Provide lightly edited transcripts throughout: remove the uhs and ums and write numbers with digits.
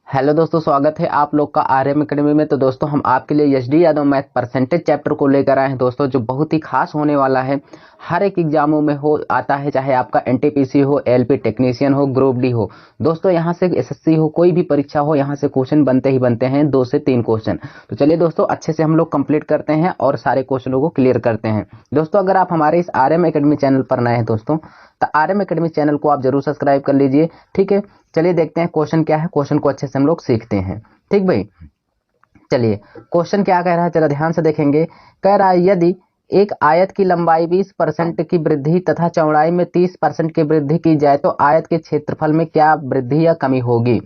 Hello दोस्तों, स्वागत है आप लोग का आरएम एकेडमी में। तो दोस्तों हम आपके लिए SD Yadav math percentage chapter को लेकर आए हैं दोस्तों, जो बहुत ही खास होने वाला है। हर एक एग्जामों में हो आता है, चाहे आपका एनटीपीसी हो, एलपी टेक्नीशियन हो, ग्रुप डी हो। दोस्तों यहाँ से एसएससी हो, कोई भी परीक्षा हो, यहाँ से क्वेश्चन बनते ही बनते हैं, 2 से 3 क्वेश्चन। तो चलिए दोस्तों, अच्छे से हम लोग कंप्लीट करते हैं और सारे क्वेश्चनों को क्लियर करते हैं। दोस्तों अगर आप हमारे इस आरएम एकेडमी चैनल पर नए हैं दोस्तों, तो आरएम एकेडमी चैनल को आप जरूर सब्सक्राइब कर लीजिए। ठीक है, चलिए देखते हैं क्वेश्चन क्या है। क्वेश्चन को अच्छे से हम लोग सीखते हैं। ठीक भाई, चलिए क्वेश्चन क्या कह रहा है, जरा ध्यान से देखेंगे। कह रहा है यदि एक आयत की लंबाई 20% की वृद्धि तथा चौड़ाई में 30% की वृद्धि की जाए तो आयत के क्षेत्रफल में क्या वृद्धि या कमी होगी।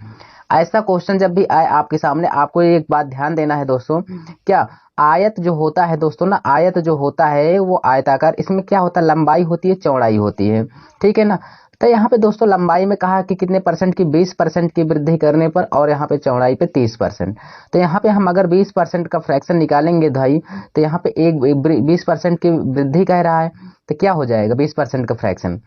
ऐसा क्वेश्चन जब भी आए आपके सामने, आपको एक बात ध्यान देना है दोस्तों। क्या आयत जो होता है दोस्तों ना, आयत जो होता है वो आयताकार, इसमें क्या होता है, लंबाई होती है, चौड़ाई होती है। ठीक है ना। तो यहाँ पे दोस्तों लंबाई में कहा कि कितने परसेंट की, 20% की वृद्धि करने पर, और यहाँ पे चौड़ाई पे 30%। तो यहाँ पे हम अगर 20% का फ्रैक्शन निकालेंगे भाई, तो यहाँ पे एक 20% की वृद्धि कह रहा है, तो क्या हो जाएगा 20% का फ्रैक्शन,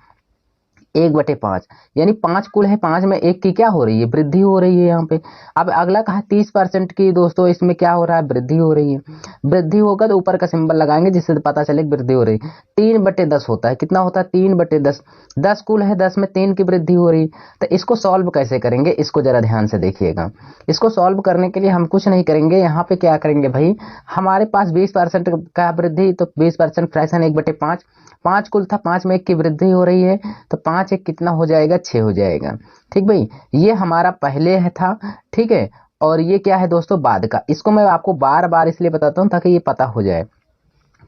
1/5, यानी 5 कुल है, 5 में 1 की क्या हो रही है, वृद्धि हो रही है यहाँ पे। अब अगला कहा 30% की दोस्तों, इसमें क्या हो रहा है, वृद्धि हो रही है। वृद्धि होगा तो ऊपर का सिंबल लगाएंगे जिससे पता चले वृद्धि हो रही है। 3/10 होता है, कितना होता है, 3/10। 10 कुल है, 10 में 3 की वृद्धि हो रही। तो इसको सॉल्व कैसे करेंगे, इसको जरा ध्यान से देखिएगा। इसको सॉल्व करने के लिए हम कुछ नहीं करेंगे, यहाँ पे क्या करेंगे भाई, हमारे पास 20% का वृद्धि, तो 20% फ्रैक्शन 1/5, 5 कुल था, 5 में 1 की वृद्धि हो रही है, तो 5 1 कितना हो जाएगा, 6 हो जाएगा। ठीक भाई, ये हमारा पहले है था। ठीक है, और ये क्या है दोस्तों, बाद का। इसको मैं आपको बार बार इसलिए बताता हूँ ताकि ये पता हो जाए।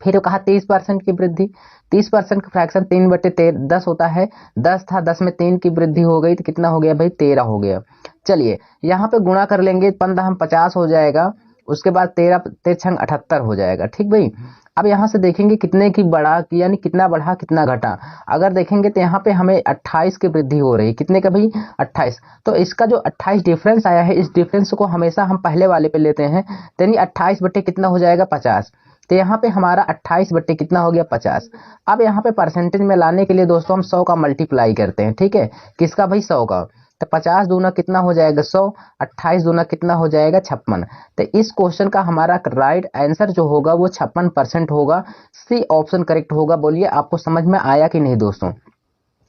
फिर कहा 30% की वृद्धि, 30% का फ्रैक्शन 3/10 होता है। 10 था, 10 में 3 की वृद्धि हो गई, तो कितना हो गया भाई, 13 हो गया। चलिए यहाँ पे गुणा कर लेंगे, 15 हम 50 हो जाएगा, उसके बाद 13 13 78 हो जाएगा। ठीक भाई, अब यहाँ से देखेंगे कितने की बढ़ा, यानी कितना बढ़ा कितना घटा। अगर देखेंगे तो यहाँ पे हमें 28 की वृद्धि हो रही है, कितने का भाई, 28। तो इसका जो 28 डिफरेंस आया है, इस डिफरेंस को हमेशा हम पहले वाले पे लेते हैं, यानी 28 बटे कितना हो जाएगा, 50। तो यहाँ पे हमारा 28 बट्टे कितना हो गया, 50। अब यहाँ पे परसेंटेज में लाने के लिए दोस्तों हम 100 का मल्टीप्लाई करते हैं। ठीक है, किसका भाई, 100 का। तो 50 दूना कितना हो जाएगा, 100, 28 दूना कितना हो जाएगा, 56। तो इस क्वेश्चन का हमारा राइट आंसर जो होगा वो 56% होगा। सी ऑप्शन करेक्ट होगा। बोलिए आपको समझ में आया कि नहीं दोस्तों,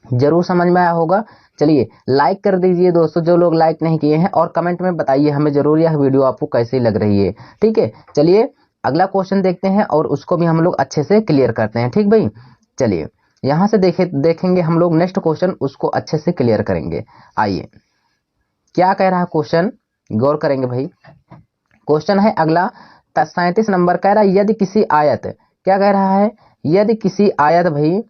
जरूर समझ में आया होगा। चलिए लाइक कर दीजिए दोस्तों जो लोग लाइक नहीं किए हैं, और कमेंट में बताइए हमें जरूर यह वीडियो आपको कैसी लग रही है। ठीक है, चलिए अगला क्वेश्चन देखते हैं और उसको भी हम लोग अच्छे से क्लियर करते हैं। ठीक भाई, चलिए यहां से देखेंगे हम लोग नेक्स्ट क्वेश्चन, उसको अच्छे से क्लियर करेंगे। आइए क्या कह रहा है क्वेश्चन, गौर करेंगे भाई। क्वेश्चन है अगला 37 नंबर, कह रहा है यदि किसी आयत, क्या कह रहा है, यदि किसी आयत भाई,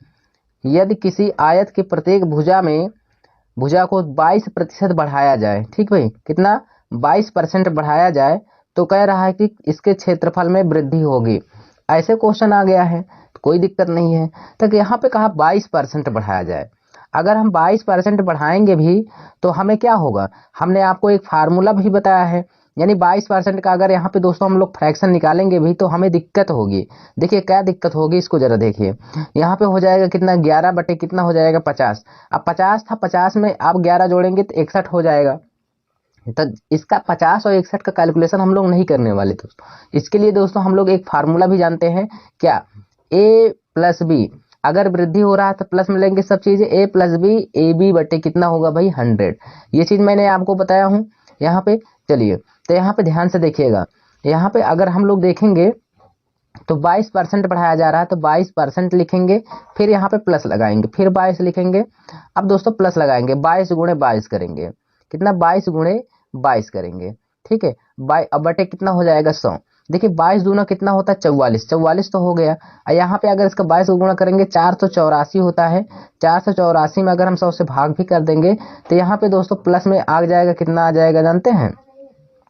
यदि किसी आयत की प्रत्येक भुजा को 22% बढ़ाया जाए। ठीक भाई, कितना, 22% बढ़ाया जाए, तो कह रहा है कि इसके क्षेत्रफल में वृद्धि होगी। ऐसे क्वेश्चन आ गया है तो कोई दिक्कत नहीं है। तो यहाँ पे कहा 22% बढ़ाया जाए। अगर हम 22% बढ़ाएंगे भी तो हमें क्या होगा, हमने आपको एक फार्मूला भी बताया है, यानी 22% का अगर यहाँ पे दोस्तों हम लोग फ्रैक्शन निकालेंगे भी तो हमें दिक्कत होगी। देखिए क्या दिक्कत होगी, इसको जरा देखिए। यहाँ पे हो जाएगा कितना, 11 बटे कितना हो जाएगा, 50। अब 50 था, 50 में आप 11 जोड़ेंगे तो 61 हो जाएगा। तो इसका 50 और 61 का कैलकुलेशन हम लोग नहीं करने वाले दोस्तों। इसके लिए दोस्तों हम लोग एक फार्मूला भी जानते हैं, क्या, a प्लस बी, अगर वृद्धि हो रहा है तो प्लस में लेंगे सब चीजें, a plus b, a b बटे कितना होगा भाई, 100। ये चीज मैंने आपको बताया हूँ यहाँ पे। चलिए तो यहाँ पे ध्यान से देखिएगा, यहाँ पे अगर हम लोग देखेंगे तो 22% बढ़ाया जा रहा है, तो 22% लिखेंगे, फिर यहाँ पे प्लस लगाएंगे, फिर 22 लिखेंगे। अब दोस्तों प्लस लगाएंगे, 22 गुणे 22 करेंगे, कितना, 22 गुणे 22 करेंगे। ठीक है, अब बटे कितना हो जाएगा, 100। देखिए 22 दूना कितना होता है, 44, 44 तो हो गया। और यहाँ पे अगर इसका 22 गुणा करेंगे 484 होता है। 484 में अगर हम 100 से भाग भी कर देंगे तो यहाँ पे दोस्तों प्लस में आ जाएगा, कितना आ जाएगा जानते हैं,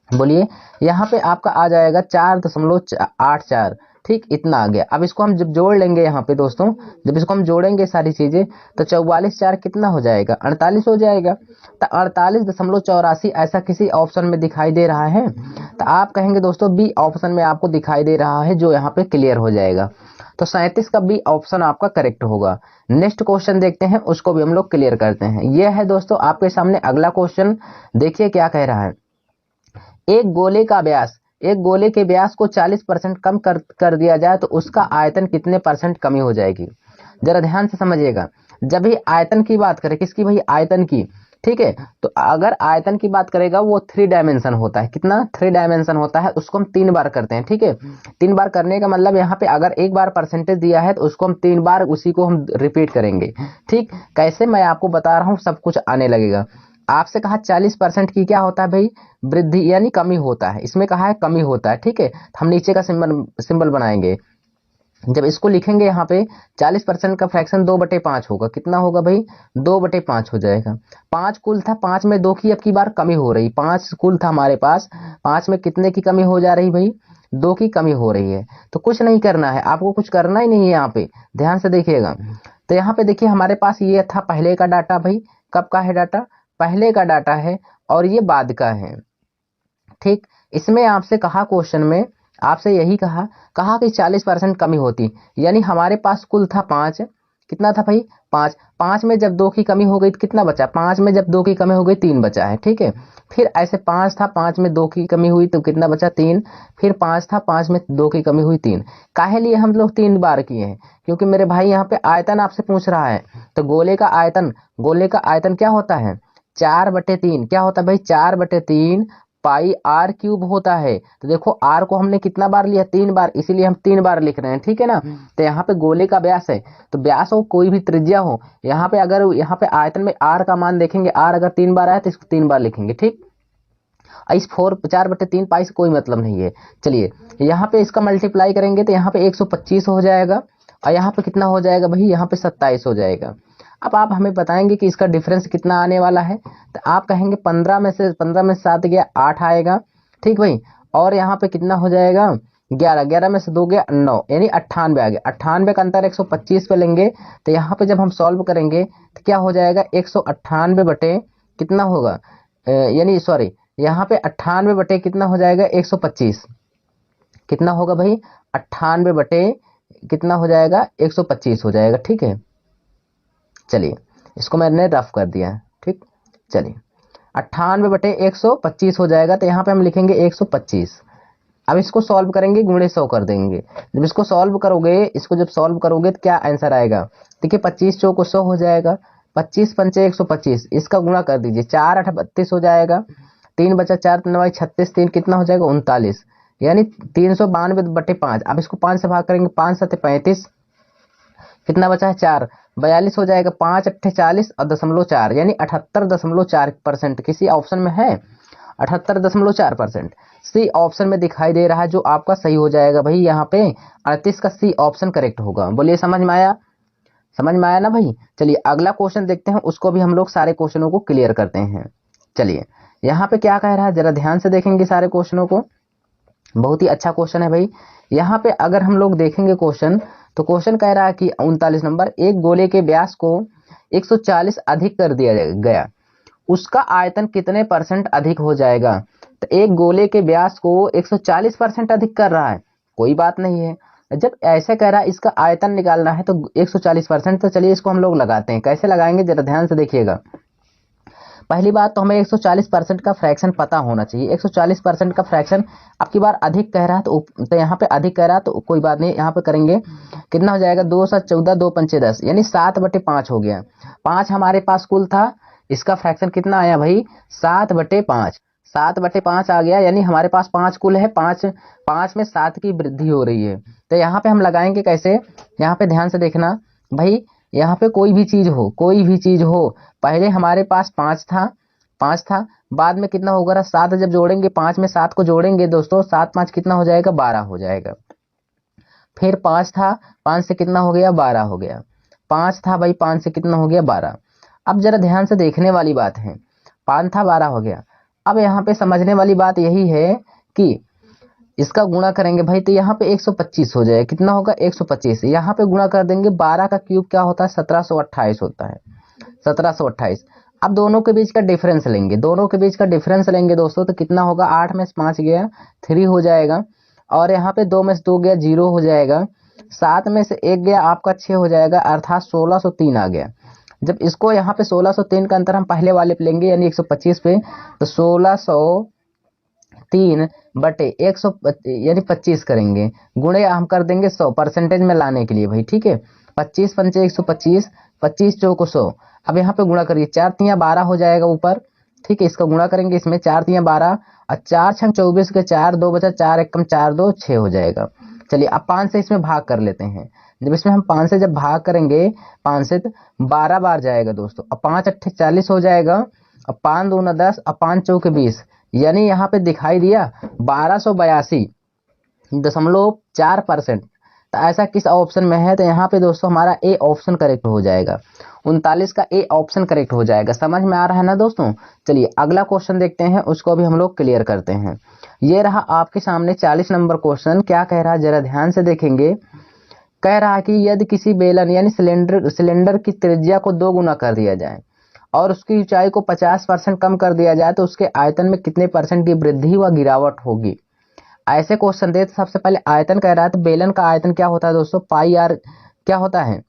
बोलिए। यहाँ पे आपका आ जाएगा 4.84। ठीक, इतना आ गया। अब इसको हम जब जोड़ लेंगे यहाँ पे दोस्तों, जब इसको हम जोड़ेंगे सारी चीजें, तो 44 4 कितना हो जाएगा, 48 हो जाएगा। तो 48.84 ऐसा किसी ऑप्शन में दिखाई दे रहा है, तो आप कहेंगे दोस्तों बी ऑप्शन में आपको दिखाई दे रहा है, जो यहाँ पे क्लियर हो जाएगा। तो 37 का बी ऑप्शन आपका करेक्ट होगा। नेक्स्ट क्वेश्चन देखते हैं, उसको भी हम लोग क्लियर करते हैं। यह है दोस्तों आपके सामने अगला क्वेश्चन, देखिए क्या कह रहा है। एक गोले का व्यास, एक गोले के व्यास को 40% कम कर दिया जाए तो उसका आयतन कितने परसेंट कमी हो जाएगी? जरा ध्यान से समझिएगा। जब भी आयतन की बात करें, किसकी भाई? आयतन की, ठीक है। तो अगर आयतन की बात करेगा वो 3 डायमेंशन होता है। कितना? 3 डायमेंशन होता है। उसको हम 3 बार करते हैं, ठीक है। 3 बार करने का मतलब यहाँ पे अगर एक बार परसेंटेज दिया है तो उसको हम 3 बार उसी को हम रिपीट करेंगे, ठीक। कैसे, मैं आपको बता रहा हूँ, सब कुछ आने लगेगा। आपसे कहा 40% की क्या होता है भाई? वृद्धि यानी कमी होता है। इसमें कहा है कमी होता है, ठीक है। हम नीचे का सिंबल बनाएंगे। जब इसको लिखेंगे यहाँ पे 40% का फ्रैक्शन 2/5 होगा। कितना होगा भाई? 2/5 हो जाएगा। 5 कुल था, 5 में 2 की अब की बार कमी हो रही। 5 कुल था हमारे पास, 5 में कितने की कमी हो जा रही भाई? 2 की कमी हो रही है। तो कुछ नहीं करना है आपको, कुछ करना ही नहीं है यहाँ पे, ध्यान से देखिएगा। तो यहाँ पे देखिए हमारे पास ये था पहले का डाटा भाई। कब का है डाटा? पहले का डाटा है, और ये बाद का है, ठीक। इसमें आपसे कहा, क्वेश्चन में आपसे यही कहा, कहा कि 40% कमी होती, यानी हमारे पास कुल था 5। कितना था भाई? 5। 5 में जब 2 की कमी हो गई तो कितना बचा? 5 में जब 2 की कमी हो गई 3 बचा है, ठीक है। फिर ऐसे 5 था, 5 में 2 की कमी हुई तो कितना बचा? 3। फिर 5 था, 5 में 2 की कमी हुई 3। काहे लिए हम लोग 3 बार किए हैं? क्योंकि मेरे भाई यहाँ पे आयतन आपसे पूछ रहा है। तो गोले का आयतन, गोले का आयतन क्या होता है? 4/3। क्या होता है भाई? 4/3 पाई आर क्यूब होता है। तो देखो आर को हमने कितना बार लिया? 3 बार, इसीलिए हम 3 बार लिख रहे हैं, ठीक है ना। तो यहाँ पे गोले का व्यास है, तो व्यास हो कोई भी त्रिज्या हो, यहाँ पे अगर यहाँ पे आयतन में आर का मान देखेंगे, आर अगर 3 बार आया तो इसको 3 बार लिखेंगे, ठीक। इस 4/3 पाई से कोई मतलब नहीं है। चलिए यहाँ पे इसका मल्टीप्लाई करेंगे तो यहाँ पे 125 हो जाएगा, और यहाँ पे कितना हो जाएगा भाई? यहाँ पे 27 हो जाएगा। अब आप हमें बताएंगे कि इसका डिफरेंस कितना आने वाला है, तो आप कहेंगे 15 में 7 गया 8 आएगा, ठीक भाई। और यहाँ पे कितना हो जाएगा? 11, 11 में से 2 गया 9, यानी 98 आ गया। 98 का अंतर 125 पे लेंगे, तो यहाँ पे जब हम सॉल्व करेंगे तो क्या हो जाएगा? 198 बटे कितना होगा, यानी सॉरी, यहाँ पे 98 बटे कितना हो जाएगा? 125। कितना होगा भाई? 98 बटे कितना हो जाएगा? 125 हो जाएगा, ठीक है। चलिए इसको मैंने रफ कर दिया, ठीक। चलिए 98 बटे 125 हो जाएगा, तो यहाँ पे हम लिखेंगे 125। अब इसको सॉल्व करेंगे, गुणे 100 कर देंगे। जब इसको सॉल्व करोगे, इसको जब सॉल्व करोगे तो क्या आंसर आएगा? देखिए 25 चौको 100 हो जाएगा, 25 पंचे 125, इसका गुणा कर दीजिए, 4 8 32 हो जाएगा, 3 बचा 4 3 36, 3 कितना हो जाएगा? 39, यानी 392/5। अब इसको 5 से भाग करेंगे, 5 7 35, कितना बचा है? 4, 42 हो जाएगा। 5 8 40 और 0.4, यानी 78.4%। किसी ऑप्शन में है 78.4%? सी ऑप्शन में दिखाई दे रहा है, जो आपका सही हो जाएगा भाई। यहाँ पे 38 का सी ऑप्शन करेक्ट होगा। बोलिए समझ में आया? समझ में आया ना भाई? चलिए अगला क्वेश्चन देखते हैं, उसको भी हम लोग सारे क्वेश्चनों को क्लियर करते हैं। चलिए यहाँ पे क्या कह रहा है, जरा ध्यान से देखेंगे सारे क्वेश्चनों को। बहुत ही अच्छा क्वेश्चन है भाई। यहाँ पे अगर हम लोग देखेंगे क्वेश्चन, तो क्वेश्चन कह रहा है कि 39 नंबर, एक गोले के व्यास को 140 अधिक कर दिया गया, उसका आयतन कितने परसेंट अधिक हो जाएगा? तो एक गोले के व्यास को 140% अधिक कर रहा है, कोई बात नहीं है। जब ऐसे कह रहा है इसका आयतन निकालना है तो 140%, तो चलिए इसको हम लोग लगाते हैं। कैसे लगाएंगे जरा ध्यान से देखिएगा। पहली बात तो हमें 140% का फ्रैक्शन पता होना चाहिए। 140% का फ्रैक्शन आपकी बार अधिक कह रहा है, तो यहाँ पे अधिक कह रहा है तो कोई बात नहीं, यहाँ पे करेंगे। कितना हो जाएगा? 2 7 14, 2 पंचे 10, यानी 7/5 हो गया। 5 हमारे पास कुल था, इसका फ्रैक्शन कितना आया भाई? 7/5। 7/5 आ गया, यानी हमारे पास 5 कुल है, 5 में 7 की वृद्धि हो रही है। तो यहाँ पे हम लगाएंगे कैसे? यहाँ पे ध्यान से देखना भाई, यहाँ पे कोई भी चीज हो, कोई भी चीज हो, पहले हमारे पास 5 था, 5 था, बाद में कितना होगा? 7 जब जोड़ेंगे, 5 में 7 को जोड़ेंगे दोस्तों, 7 5 कितना हो जाएगा? 12 हो जाएगा। फिर 5 था, 5 से कितना हो गया? 12 हो गया। 5 था भाई, 5 से कितना हो गया? 12। अब जरा ध्यान से देखने वाली बात है, 5 था 12 हो गया। अब यहाँ पे समझने वाली बात यही है कि इसका गुणा करेंगे भाई, तो यहाँ पे 125 हो जाएगा। कितना होगा? 125। यहाँ पे गुणा कर देंगे, 12 का क्यूब क्या होता है? 1728 होता है, 1728। अब दोनों के बीच का डिफरेंस लेंगे, दोनों के बीच का डिफरेंस लेंगे दोस्तों, तो कितना होगा? 8 में से 5 गया 3 हो जाएगा, और यहाँ पे 2 में से 2 गया 0 हो जाएगा, 7 में से 1 गया आपका 6 हो जाएगा, अर्थात 1603 आ गया। जब इसको यहाँ पे 1603 का अंतर हम पहले वाले पे लेंगे, यानी 125 पे, तो 1603 3/100 यानी 25 करेंगे, गुणे हम कर देंगे 100 परसेंटेज में लाने के लिए भाई, ठीक है। 25 पंचे 125, 25 चौको 100। अब यहाँ पे गुणा करिए, 4 तिया 12 हो जाएगा ऊपर, ठीक है। इसका गुणा करेंगे इसमें, 4 तिया 12 और 4 छंग 24 के 4, 2 बचा 4 1 कम 4 2 6 हो जाएगा। चलिए अब 5 से इसमें भाग कर लेते हैं। जब इसमें हम 5 से जब भाग करेंगे, 5 से 12 बार जाएगा दोस्तों। अब 5 अट्ठे 40 हो जाएगा, अब 5 दूना 10 और 5 चौके 20, यानी यहाँ पे दिखाई दिया 1282.4%। तो ऐसा किस ऑप्शन में है, तो यहाँ पे दोस्तों हमारा ए ऑप्शन करेक्ट हो जाएगा। 39 का ए ऑप्शन करेक्ट हो जाएगा। समझ में आ रहा है ना दोस्तों। चलिए अगला क्वेश्चन देखते हैं, उसको भी हम लोग क्लियर करते हैं। ये रहा आपके सामने 40 नंबर क्वेश्चन। क्या कह रहा है जरा ध्यान से देखेंगे। कह रहा है कि यदि किसी बेलन यानी सिलेंडर की त्रिज्या को 2 गुना कर दिया जाए और उसकी ऊंचाई को 50% कम कर दिया जाए तो उसके आयतन में कितने % की वृद्धि व गिरावट होगी। ऐसे क्वेश्चन दे तो सबसे पहले आयतन कह रहा है, तो बेलन का आयतन क्या होता है दोस्तों, पाई आर क्या होता है,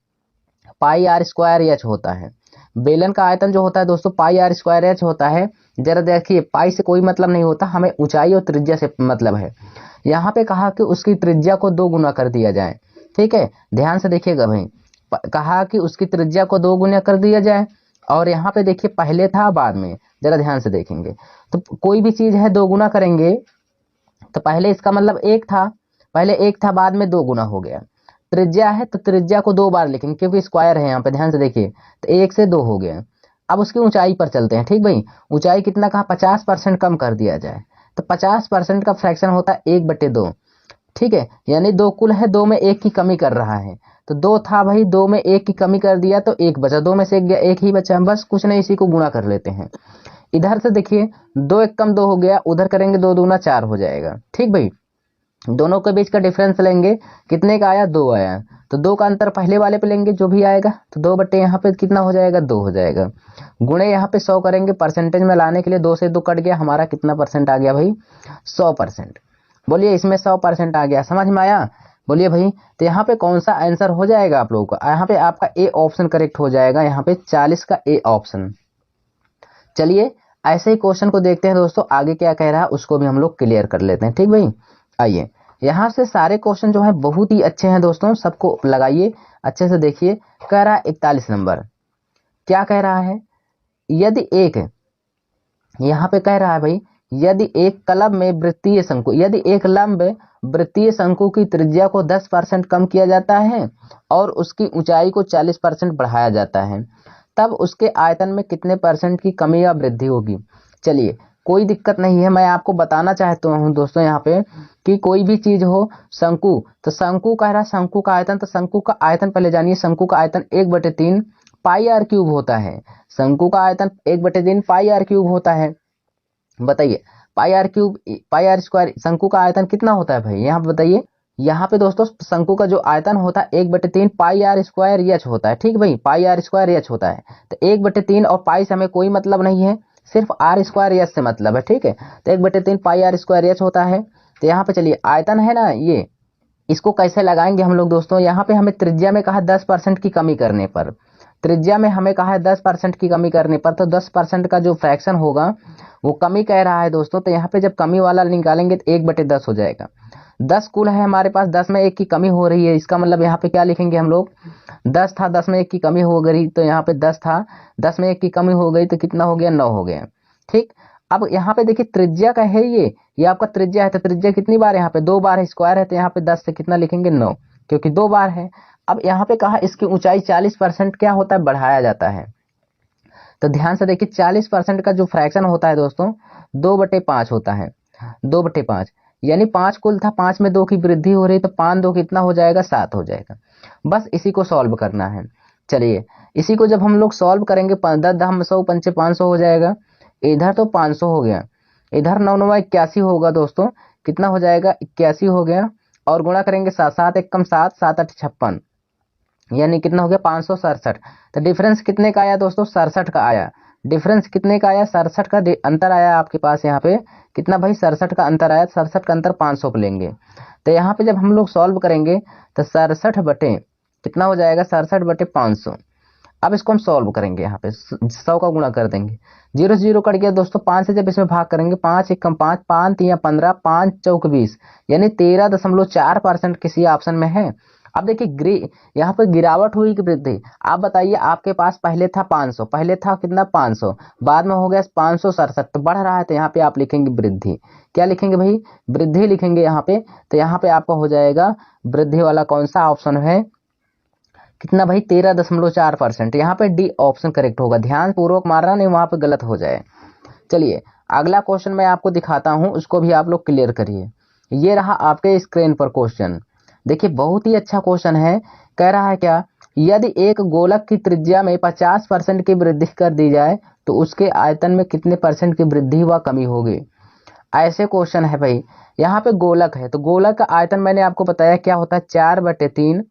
पाई आर स्क्वायर एच होता है। बेलन का आयतन जो होता है दोस्तों पाई आर स्क्वायर एच होता है। जरा देखिए, पाई से कोई मतलब नहीं होता, हमें ऊंचाई और त्रिज्या से मतलब है। यहाँ पे कहा कि उसकी त्रिज्या को 2 गुना कर दिया जाए, ठीक है। ध्यान से देखिएगा भाई, कहा कि उसकी त्रिज्या को 2 गुना कर दिया जाए, और यहाँ पे देखिए पहले था बाद में, जरा ध्यान से देखेंगे। तो कोई भी चीज है 2 गुना करेंगे, तो पहले इसका मतलब 1 था, पहले 1 था बाद में 2 गुना हो गया। त्रिज्या है तो त्रिज्या को 2 बार लिखेंगे क्योंकि स्क्वायर है यहाँ पे, ध्यान से देखिए। तो 1 से 2 हो गया। अब उसकी ऊंचाई पर चलते हैं, ठीक भाई। ऊंचाई कितना कहा, 50% कम कर दिया जाए, तो 50% का फ्रैक्शन होता है 1/2, ठीक है। यानी 2 कुल है, 2 में 1 की कमी कर रहा है। तो 2 था भाई, 2 में 1 की कमी कर दिया तो 1 बचा, 2 में से 1 गया, 1 ही बचा, बस कुछ नहीं, इसी को गुणा कर लेते हैं। इधर से देखिए 2 1 कम 2 हो गया, उधर करेंगे 2 दूना 4 हो जाएगा, ठीक भाई। दोनों के बीच का डिफरेंस लेंगे, कितने का आया, 2 आया, तो 2 का अंतर पहले वाले पे लेंगे जो भी आएगा, तो 2 बट्टे यहाँ पे कितना हो जाएगा, 2 हो जाएगा। गुणे यहाँ पे 100 करेंगे, परसेंटेज में लाने के लिए 2 से 2 कट गया, हमारा कितना % आ गया भाई, 100%। बोलिए इसमें 100% आ गया, समझ में आया, बोलिए भाई। तो यहाँ पे कौन सा आंसर हो जाएगा आप लोगों का, यहाँ पे आपका ए ऑप्शन करेक्ट हो जाएगा, यहाँ पे 40 का ए ऑप्शन। चलिए ऐसे ही क्वेश्चन को देखते हैं दोस्तों, आगे क्या कह रहा है उसको भी हम लोग क्लियर कर लेते हैं, ठीक भाई। आइए, यहाँ से सारे क्वेश्चन जो है बहुत ही अच्छे हैं दोस्तों, सबको लगाइए अच्छे से देखिए। कह रहा है 41 नंबर, क्या कह रहा है, यदि एक, यहाँ पे कह रहा है भाई, यदि एक कलम में वृत्तीय शंकु, यदि एक लंब वृत्तीय शंकु की त्रिज्या को 10% कम किया जाता है और उसकी ऊंचाई को 40% बढ़ाया जाता है, तब उसके आयतन में कितने % की कमी या वृद्धि होगी। चलिए कोई दिक्कत नहीं है, मैं आपको बताना चाहता हूं दोस्तों यहाँ पे कि कोई भी चीज हो, शंकु, तो शंकु कह रहा है शंकु का आयतन, तो शंकु का आयतन पहले जानिए। शंकु का आयतन 1/3 पाई आर क्यूब होता है। शंकु का आयतन 1/3 पाई आर क्यूब होता है। बताइए pi R cube, pi R square, शंकु का आयतन कितना होता है भाई, यहाँ पे बताइए। यहाँ पे दोस्तों शंकु का जो आयतन होता है 1/3 पाई आर स्क्वायर एच होता है, ठीक भाई, पाई आर स्क्वायर एच होता है। तो 1/3 और पाई से हमें कोई मतलब नहीं है, सिर्फ आर स्क्वायर एच से मतलब है, ठीक है। तो 1/3 पाई आर स्क्वायर एच होता है। तो यहाँ पे चलिए आयतन है ना ये, इसको कैसे लगाएंगे हम लोग दोस्तों, यहाँ पे हमें त्रिज्या में कहा 10% की कमी करने पर, त्रिज्या में हमें कहा है 10% की कमी करने पर, तो 10% का जो फ्रैक्शन होगा वो कमी कह रहा है दोस्तों। तो यहाँ पे जब कमी वाला निकालेंगे तो 1/10 हो जाएगा। 10 कुल है हमारे पास, 10 में 1 की कमी हो रही है, इसका मतलब यहाँ पे क्या लिखेंगे हम लोग, 10 था, 10 में 1 की कमी हो गई, तो यहाँ पे 10 था, 10 में 1 की कमी हो गई, तो कितना हो गया, 9 हो गया, ठीक। अब यहाँ पे देखिए त्रिज्या का है ये आपका त्रिज्या है, तो त्रिज्या कितनी बार, यहाँ पे 2 बार है, स्क्वायर है, तो यहाँ पे 10 से कितना लिखेंगे, 9, क्योंकि 2 बार है। अब यहाँ पे कहा इसकी ऊंचाई 40% क्या होता है, बढ़ाया जाता है। तो ध्यान से देखिए 40% का जो फ्रैक्शन होता है दोस्तों 2/5 होता है, 2/5, यानी 5 कुल था, 5 में 2 की वृद्धि हो रही, तो 5 2 कितना हो जाएगा, 7 हो जाएगा। बस इसी को सॉल्व करना है। चलिए इसी को जब हम लोग सॉल्व करेंगे, 10 10 100 पंचे 500 हो जाएगा, इधर तो 500 हो गया, इधर 9 9 81 होगा दोस्तों, कितना हो जाएगा, 81 हो गया। और गुणा करेंगे 7 7 1 कम 7 7 8 56, यानी कितना हो गया, 567। तो डिफरेंस कितने का आया दोस्तों, 67 का आया। डिफरेंस कितने का आया, 67 का अंतर आया आपके पास, यहाँ पे कितना भाई, 67 का अंतर आया। 67 का अंतर 500 पे लेंगे, तो यहाँ पे जब हम लोग सॉल्व करेंगे तो 67 बटे कितना हो जाएगा, 67/500। अब इसको हम सॉल्व करेंगे, यहाँ पे 100 का गुणा कर देंगे, 0 से 0 कट गया दोस्तों, 5 से जब इसमें भाग करेंगे, 5 एक कम 5, 5 3 15, 5 चौक 20, यानी 13.4% किसी ऑप्शन में है। अब देखिए यहाँ पर गिरावट हुई कि वृद्धि, आप बताइए, आपके पास पहले था 500, पहले था कितना 500, बाद में हो गया 567, तो बढ़ रहा है, तो यहाँ पे आप लिखेंगे वृद्धि। क्या लिखेंगे भाई? वृद्धि लिखेंगे यहाँ पे। तो यहाँ पे आपका हो जाएगा वृद्धि वाला कौन सा ऑप्शन है, कितना भाई? 13.4%। यहाँ पे डी ऑप्शन करेक्ट होगा, ध्यान पूर्वक मारना, नहीं वहां पे गलत हो जाए। चलिए अगला क्वेश्चन मैं आपको दिखाता हूं, उसको भी आप लोग क्लियर करिए। ये रहा आपके स्क्रीन पर क्वेश्चन, देखिए बहुत ही अच्छा क्वेश्चन है। कह रहा है क्या, यदि एक गोलक की त्रिज्या में 50% की वृद्धि कर दी जाए तो उसके आयतन में कितने परसेंट की वृद्धि व कमी होगी? ऐसे क्वेश्चन है भाई। यहाँ पे गोलक है, तो गोलक का आयतन मैंने आपको बताया क्या होता है, 4/3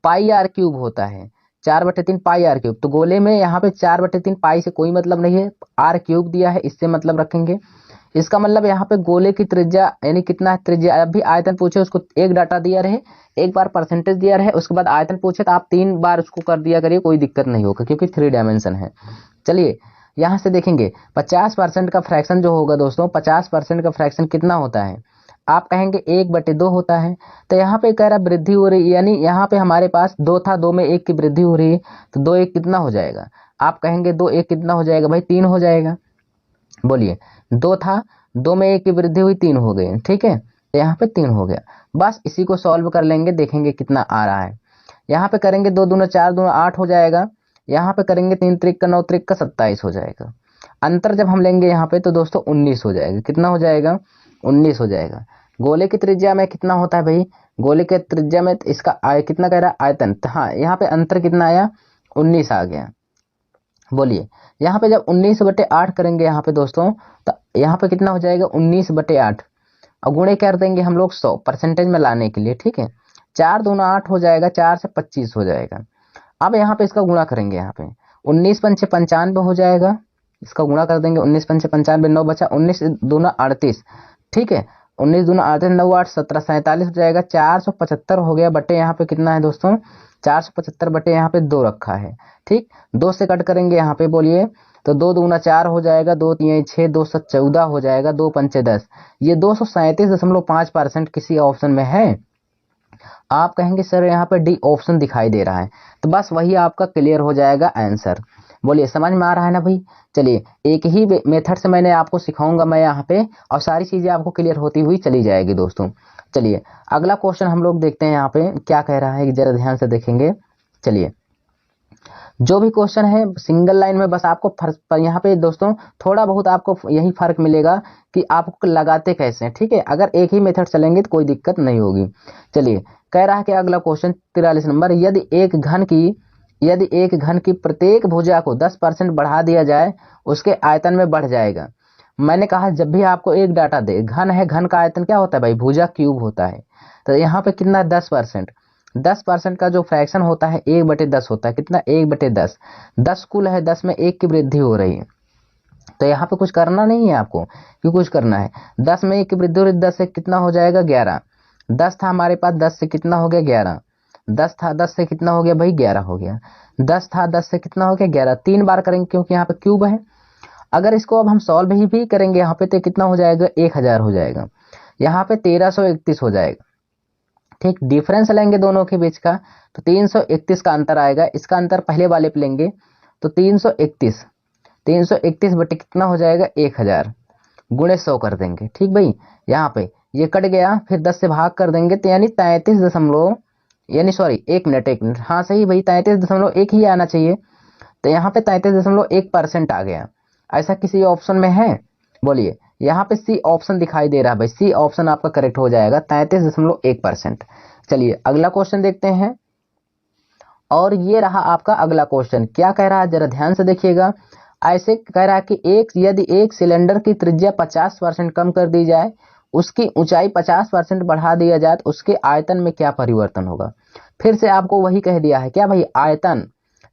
पाई आर क्यूब होता है, 4/3 पाई आर क्यूब। तो गोले में यहाँ पे 4/3 पाई से कोई मतलब नहीं है, आर क्यूब दिया है, इससे मतलब रखेंगे। इसका मतलब यहाँ पे गोले की त्रिज्या यानी कितना है त्रिज्या, अभी आयतन पूछे उसको एक डाटा दिया रहे, एक बार परसेंटेज दिया रहे, उसके बाद आयतन पूछे तो आप 3 बार उसको कर दिया करिए, कोई दिक्कत नहीं होगा क्योंकि 3 डायमेंशन है। चलिए यहाँ से देखेंगे 50% का फ्रैक्शन जो होगा दोस्तों, 50% का फ्रैक्शन कितना होता है? आप कहेंगे 1/2 होता है। तो यहाँ पे कह रहा वृद्धि हो रही है, यानी यहाँ पे हमारे पास 2 था, 2 में 1 की वृद्धि हो रही है, तो 2 1 कितना हो जाएगा? आप कहेंगे 2 1 कितना हो जाएगा भाई? 3 हो जाएगा। बोलिए, 2 था, 2 में 1 की वृद्धि हुई, 3 हो गए, ठीक है, तो यहाँ पे 3 हो गया। बस इसी को सॉल्व कर लेंगे, देखेंगे कितना आ रहा है। यहाँ पे करेंगे 2 दूना 4 दूना 8 हो जाएगा, यहाँ पे करेंगे 3 त्रिक का 9 त्रिक का 27 हो जाएगा। अंतर जब हम लेंगे यहाँ पे तो दोस्तों 19 हो जाएगा। कितना हो जाएगा? 19 हो जाएगा। गोले की त्रिज्या में कितना होता है भाई? गोले के त्रिज्या में इसका कितना कह रहा है आयतन, हाँ यहाँ पे अंतर कितना आया? 19 आ गया। बोलिए, यहाँ पे जब 19/8 करेंगे यहाँ पे दोस्तों, तो यहाँ पे कितना हो जाएगा? 19/8 और गुणे कर देंगे हम लोग 100 परसेंटेज में लाने के लिए, ठीक है। 4 दूना 8 हो जाएगा, 4 से 25 हो जाएगा। अब यहाँ पे इसका गुणा करेंगे, यहाँ पे 19 पंचे 95 हो जाएगा, इसका गुणा कर देंगे, 19 पंचे 95, 9 बचा, 19 दूना 38, ठीक है, 19 दूना 38, 9 8 17, 47 हो जाएगा। 475 हो गया, बटे यहाँ पे कितना है दोस्तों? 475 बटे यहाँ पे 2 रखा है, ठीक। 2 से कट करेंगे यहाँ पे, बोलिए, तो 2 दूना 4 हो जाएगा, 2 3 6, 214 हो जाएगा, 2 पंचे 10, ये 237.5% किसी ऑप्शन में है। आप कहेंगे सर यहाँ पे डी ऑप्शन दिखाई दे रहा है, तो बस वही आपका क्लियर हो जाएगा आंसर। बोलिए, समझ में आ रहा है ना भाई? चलिए एक ही मेथड से मैंने आपको सिखाऊंगा मैं यहाँ पे, और सारी चीजें आपको क्लियर होती हुई चली जाएगी दोस्तों। चलिए अगला क्वेश्चन हम लोग देखते हैं यहाँ पे क्या कह रहा है, जरा ध्यान से देखेंगे। चलिए जो भी क्वेश्चन है सिंगल लाइन में, बस आपको फर्क यहाँ पे दोस्तों थोड़ा बहुत आपको यही फर्क मिलेगा कि आपको लगाते कैसे हैं, ठीक है। अगर एक ही मेथड चलेंगे तो कोई दिक्कत नहीं होगी। चलिए कह रहा है कि अगला क्वेश्चन 43 नंबर, यदि एक घन की प्रत्येक भुजा को 10% बढ़ा दिया जाए उसके आयतन में बढ़ जाएगा। मैंने कहा जब भी आपको एक डाटा दे, घन है, घन का आयतन क्या होता है भाई? भुजा क्यूब होता है। तो यहाँ पे कितना? 10%। 10% का जो फ्रैक्शन होता है 1/10 होता है, कितना? 1/10। 10 कुल है, 10 में 1 की वृद्धि हो रही है, तो यहाँ पे कुछ करना नहीं है आपको, क्यों कुछ करना है? 10 में 1 की वृद्धि हो रही है, 10 से कितना हो जाएगा? 11। 10 था हमारे पास, 10 से कितना हो गया? 11। 10 था, 10 से कितना हो गया भाई? 11 हो गया। 10 था, 10 से कितना हो गया? 11। 3 बार करेंगे क्योंकि यहाँ पे क्यूब है। अगर इसको अब हम सॉल्व भी करेंगे यहाँ पे तो कितना हो जाएगा? 1000 हो जाएगा। यहाँ पे 1331 हो जाएगा, ठीक। डिफरेंस लेंगे दोनों के बीच का, तो 331 का अंतर आएगा। इसका अंतर पहले वाले पे लेंगे तो 331 बटे कितना हो जाएगा? 1000 गुणे 100 कर देंगे, ठीक भाई। यहाँ पे ये कट गया, फिर 10 से भाग कर देंगे, तो यानी 1 मिनट, हाँ सही भाई, 33.1 ही आना चाहिए। तो यहाँ पे 33.1% आ गया। ऐसा किसी ऑप्शन में है? बोलिए, यहाँ पे सी ऑप्शन दिखाई दे रहा है भाई, सी ऑप्शन आपका करेक्ट हो जाएगा, 33.1%। चलिए अगला क्वेश्चन देखते हैं, और ये रहा आपका अगला क्वेश्चन। क्या कह रहा है, जरा ध्यान से देखिएगा। ऐसे कह रहा है कि यदि एक सिलेंडर की त्रिज्या 50% कम कर दी जाए, उसकी ऊंचाई 50% बढ़ा दिया जाए, तो उसके आयतन में क्या परिवर्तन होगा? फिर से आपको वही कह दिया है क्या भाई? आयतन।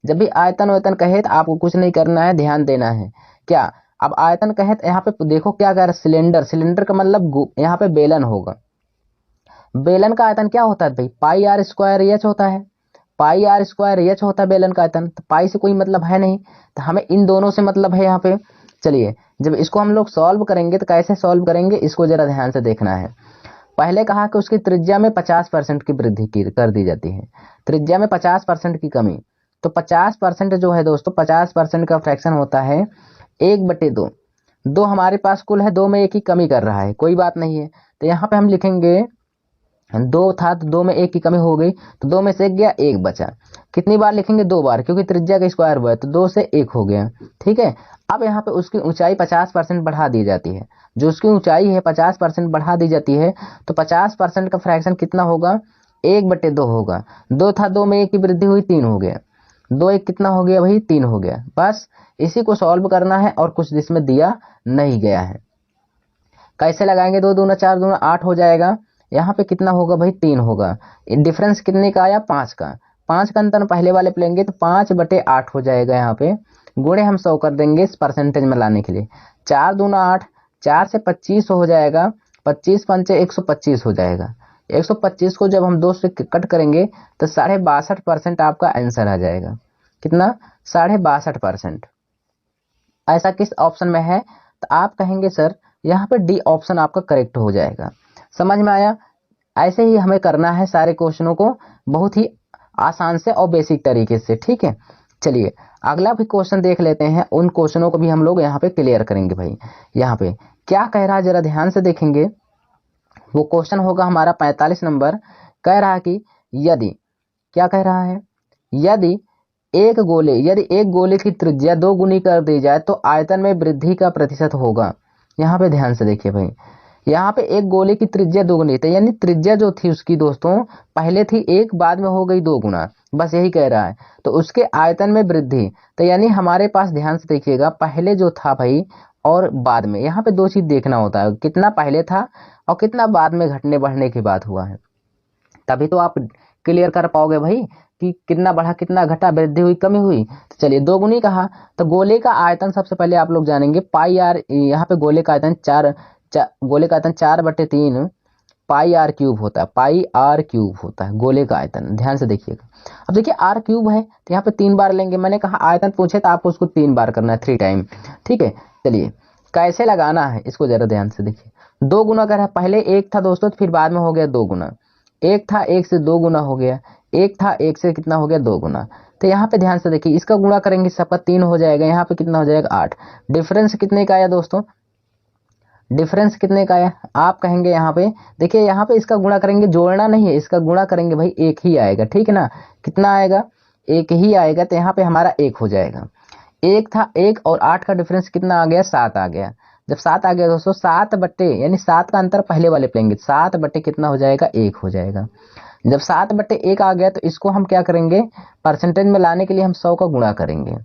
जब भी आयतन वेतन कहे तो आपको कुछ नहीं करना है, ध्यान देना है। क्या? अब आयतन कहे तो यहाँ पे देखो क्या कह रहा है, सिलेंडर का मतलब यहाँ पे बेलन होगा। बेलन का आयतन क्या होता है भाई? पाई आर स्क्वायर एच होता है। पाई आर स्क्वायर एच होता है बेलन का आयतन, तो पाई से कोई मतलब है नहीं, तो हमें इन दोनों से मतलब है यहाँ पे। चलिए जब इसको हम लोग सॉल्व करेंगे तो कैसे सॉल्व करेंगे इसको जरा ध्यान से देखना है। पहले कहा कि उसकी त्रिज्या में 50% की वृद्धि की कर दी जाती है, त्रिज्या में 50% की कमी, तो 50% जो है दोस्तों 50% का फ्रैक्शन होता है 1/2। दो हमारे पास कुल है, 2 में 1 की कमी कर रहा है, कोई बात नहीं है, तो यहाँ पे हम लिखेंगे 2 था तो 2 में 1 की कमी हो गई, तो 2 में से 1 गया, 1 बचा। कितनी बार लिखेंगे? 2 बार, क्योंकि त्रिज्या का स्क्वायर हुआ है, तो 2 से 1 हो गया। ठीक है, अब यहाँ पे उसकी ऊंचाई 50% बढ़ा दी जाती है, जो उसकी ऊंचाई है 50% बढ़ा दी जाती है, तो 50% का फ्रैक्शन कितना होगा? 1/2 होगा। 2 था, 2 में 1 की वृद्धि हुई, 3 हो गया। 2 1 कितना हो गया भाई? 3 हो गया। बस इसी को सॉल्व करना है और कुछ इसमें दिया नहीं गया है। कैसे लगाएंगे? 2 दूना 4 दूना 8 हो जाएगा। यहाँ पे कितना होगा भाई? 3 होगा। डिफरेंस कितने का आया? 5 का। 5 का अंतर पहले वाले पे लेंगे तो 5/8 हो जाएगा। यहाँ पे गुणे हम 100 कर देंगे इस परसेंटेज में लाने के लिए। 4 दूना 8, 4 से 25 हो जाएगा, 25 पंचे 125 हो जाएगा। 125 को जब हम 2 से कट करेंगे तो 62.5% आपका आंसर आ जाएगा। कितना? 62.5%। ऐसा किस ऑप्शन में है? तो आप कहेंगे सर यहाँ पे डी ऑप्शन आपका करेक्ट हो जाएगा। समझ में आया? ऐसे ही हमें करना है सारे क्वेश्चनों को, बहुत ही आसान से और बेसिक तरीके से। ठीक है, चलिए अगला भी क्वेश्चन देख लेते हैं, उन क्वेश्चनों को भी हम लोग यहाँ पे क्लियर करेंगे। भाई यहाँ पे क्या कह रहा है जरा ध्यान से देखेंगे। वो क्वेश्चन होगा हमारा 45 नंबर। कह रहा है कि यदि, क्या कह रहा है? यदि एक गोले की त्रिज्या 2 गुनी कर दी जाए तो आयतन में वृद्धि का प्रतिशत होगा। यहाँ पे ध्यान से देखिए भाई, यहाँ पे एक गोले की त्रिज्या 2 गुनी थी, यानी त्रिज्या जो थी उसकी दोस्तों पहले थी 1, बाद में हो गई 2 गुना, बस यही कह रहा है। तो उसके आयतन में वृद्धि, तो यानी हमारे पास ध्यान से देखिएगा, पहले जो था भाई और बाद में, यहाँ पे 2 चीज देखना होता है, कितना पहले था और कितना बाद में घटने बढ़ने के बाद हुआ है, तभी तो आप क्लियर कर पाओगे भाई कि कितना बढ़ा कितना घटा, वृद्धि हुई कमी हुई। तो चलिए 2 गुनी कहा, तो गोले का आयतन सबसे पहले आप लोग जानेंगे पाई आर। यहाँ पे गोले का आयतन गोले का आयतन 4/3 पाई आर क्यूब होता है, पाई आर क्यूब होता है गोले का आयतन। ध्यान से देखिएगा। अब देखिए आर क्यूब है तो यहाँ पे 3 बार लेंगे, मैंने कहा आयतन पूछे तो आपको उसको 3 बार करना है, 3 टाइम। ठीक है, चलिए कैसे लगाना है इसको जरा ध्यान से देखिए। 2 गुना कर रहा है, पहले 1 था दोस्तों, फिर बाद में हो गया 2 गुना। 1 था, 1 से 2 गुना हो गया, 1 था 1 से कितना हो गया? 2 गुना। तो यहाँ पे ध्यान से देखिए, इसका गुणा करेंगे सबका 3 हो जाएगा, यहाँ पे कितना हो जाएगा? 8। डिफरेंस कितने का आया दोस्तों? डिफरेंस कितने का आया? आप कहेंगे यहाँ पे देखिए, यहाँ पे इसका गुणा करेंगे, जोड़ना नहीं है, इसका गुणा करेंगे भाई, 1 ही आएगा। ठीक है ना? कितना आएगा? 1 ही आएगा, तो यहाँ पे हमारा 1 हो जाएगा। 1 था, 1 और 8 का डिफरेंस कितना आ गया? 7 आ गया। जब 7 आ गया दोस्तों, 7 बट्टे यानी 7 का अंतर पहले वाले पे लेंगे, 7 बट्टे कितना हो जाएगा? 1 हो जाएगा। जब 7/1 आ गया तो इसको हम क्या करेंगे? परसेंटेज में लाने के लिए हम 100 का गुणा करेंगे,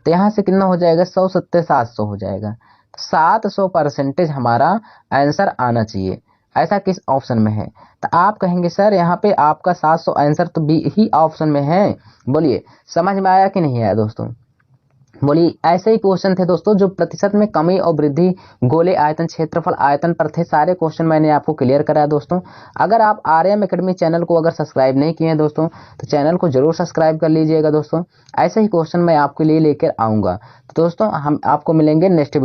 तो यहाँ से कितना हो जाएगा? 100 सत्ते 700 हो जाएगा। 700% हमारा आंसर आना चाहिए। ऐसा किस ऑप्शन में है? तो आप कहेंगे सर यहाँ पे आपका 700 आंसर तो बी ही ऑप्शन में है। बोलिए समझ में आया कि नहीं आया दोस्तों? बोलिए। ऐसे ही क्वेश्चन थे दोस्तों जो प्रतिशत में कमी और वृद्धि, गोले आयतन, क्षेत्रफल, आयतन पर थे। सारे क्वेश्चन मैंने आपको क्लियर कराया दोस्तों। अगर आप आर्यम एकेडमी चैनल को अगर सब्सक्राइब नहीं किए हैं दोस्तों, तो चैनल को जरूर सब्सक्राइब कर लीजिएगा दोस्तों। ऐसे ही क्वेश्चन मैं आपके लिए लेकर आऊँगा। तो दोस्तों हम आपको मिलेंगे नेक्स्ट